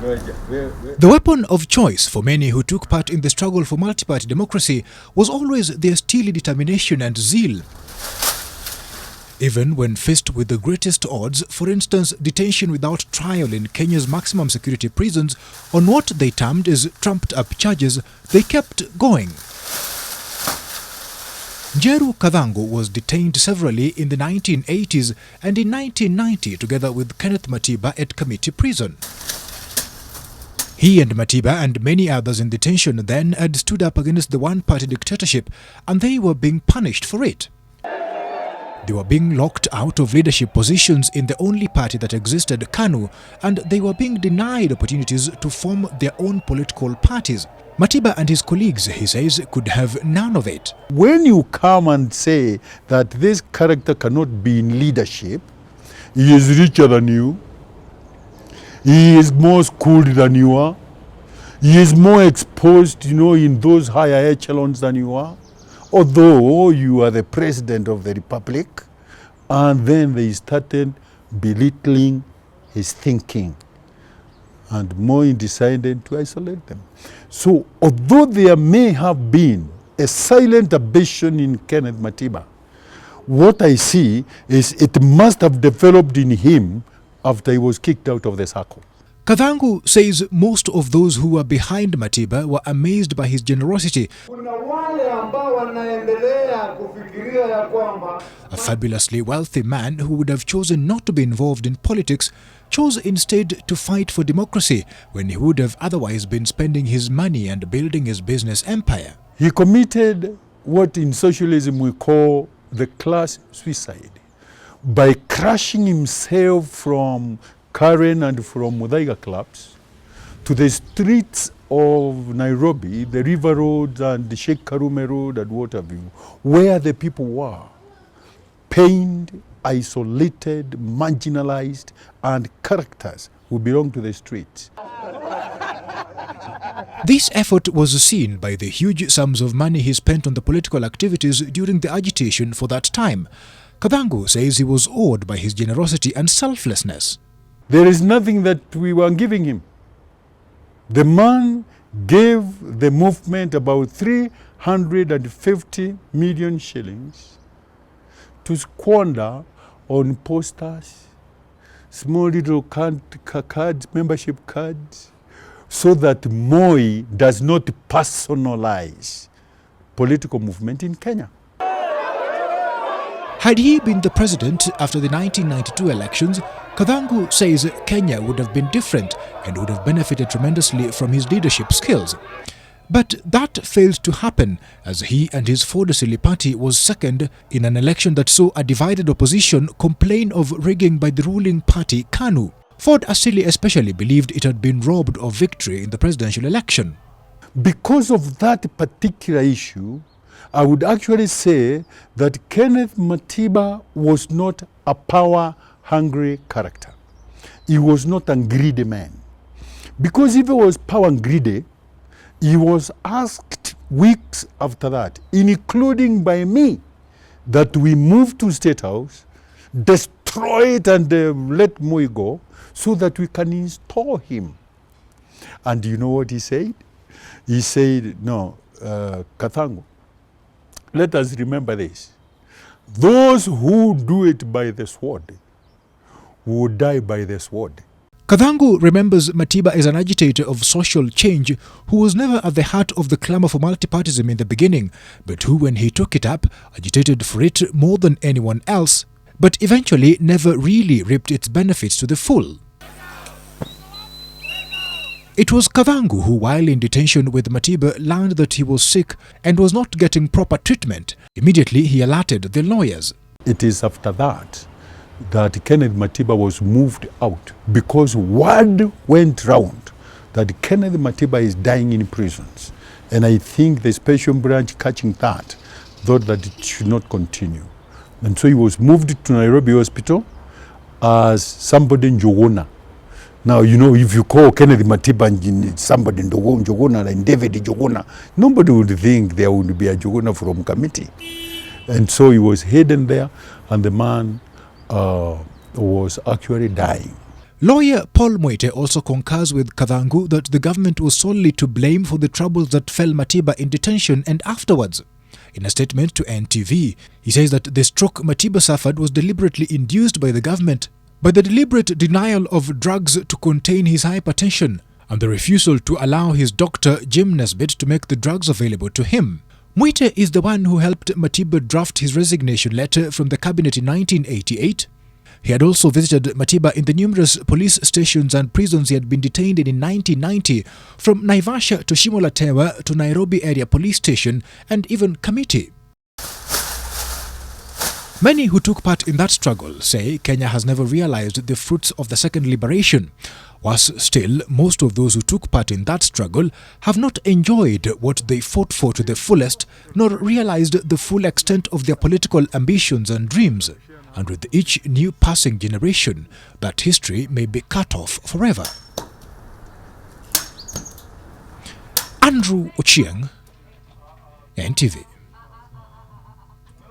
The weapon of choice for many who took part in the struggle for multi-party democracy was always their steely determination and zeal. Even when faced with the greatest odds, for instance, detention without trial in Kenya's maximum security prisons on what they termed as trumped-up charges, they kept going. Njeru Kathangu was detained severally in the 1980s and in 1990 together with Kenneth Matiba at Committee Prison. He and Matiba and many others in detention then had stood up against the one-party dictatorship, and they were being punished for it. They were being locked out of leadership positions in the only party that existed, KANU, and they were being denied opportunities to form their own political parties. Matiba and his colleagues, he says, could have none of it. When you come and say that this character cannot be in leadership, he is richer than you, he is more schooled than you are, he is more exposed, in those higher echelons than you are, although you are the president of the republic, and then they started belittling his thinking and more decided to isolate them. So although there may have been a silent ambition in Kenneth Matiba, what I see is it must have developed in him after he was kicked out of the circle. Kathangu says most of those who were behind Matiba were amazed by his generosity. A fabulously wealthy man who would have chosen not to be involved in politics chose instead to fight for democracy when he would have otherwise been spending his money and building his business empire. He committed what in socialism we call the class suicide by crushing himself from Karen and from Muite clubs to the streets of Nairobi, the River Road and the Sheikh Karume Road and what have you, where the people were pained, isolated, marginalized, and characters who belong to the streets. This effort was seen by the huge sums of money he spent on the political activities during the agitation for that time. Kathangu says he was awed by his generosity and selflessness. There is nothing that we were giving him. The man gave the movement about 350 million shillings to squander on posters, small little cards, membership cards, so that Moi does not personalize political movement in Kenya. Had he been the president after the 1992 elections, Kathangu says Kenya would have been different and would have benefited tremendously from his leadership skills. But that failed to happen, as he and his Ford Asili party was second in an election that saw a divided opposition complain of rigging by the ruling party KANU. Ford Asili especially believed it had been robbed of victory in the presidential election. Because of that particular issue, I would actually say that Kenneth Matiba was not a power-hungry character. He was not a greedy man. Because if he was power-greedy, he was asked weeks after that, including by me, that we move to State House, destroy it and let Moi go, so that we can install him. And you know what he said? He said, no, Kathangu, let us remember this. Those who do it by the sword will die by the sword. Kathangu remembers Matiba as an agitator of social change who was never at the heart of the clamor for multipartyism in the beginning, but who, when he took it up, agitated for it more than anyone else, but eventually never really reaped its benefits to the full. It was Kathangu who, while in detention with Matiba, learned that he was sick and was not getting proper treatment. Immediately, he alerted the lawyers. It is after that that Kenneth Matiba was moved out, because word went round that Kenneth Matiba is dying in prisons. And I think the special branch catching that thought that it should not continue. And so he was moved to Nairobi Hospital as somebody in Njogona. Now, if you call Kenneth Matiba and somebody in Njogona and David Njogona, nobody would think there would be a Njogona from committee. And so he was hidden there, and the man was actually dying. Lawyer Paul Muite also concurs with Kathangu that the government was solely to blame for the troubles that fell Matiba in detention and afterwards. In a statement to NTV, he says that the stroke Matiba suffered was deliberately induced by the government by the deliberate denial of drugs to contain his hypertension and the refusal to allow his doctor Jim Nesbitt to make the drugs available to him. Muite is the one who helped Matiba draft his resignation letter from the cabinet in 1988. He had also visited Matiba in the numerous police stations and prisons he had been detained in 1990, from Naivasha to Shimolatewa to Nairobi Area Police Station and even Kamiti. Many who took part in that struggle say Kenya has never realized the fruits of the second liberation. Worse still, most of those who took part in that struggle have not enjoyed what they fought for to the fullest, nor realized the full extent of their political ambitions and dreams. And with each new passing generation, that history may be cut off forever. Andrew Ochieng, NTV.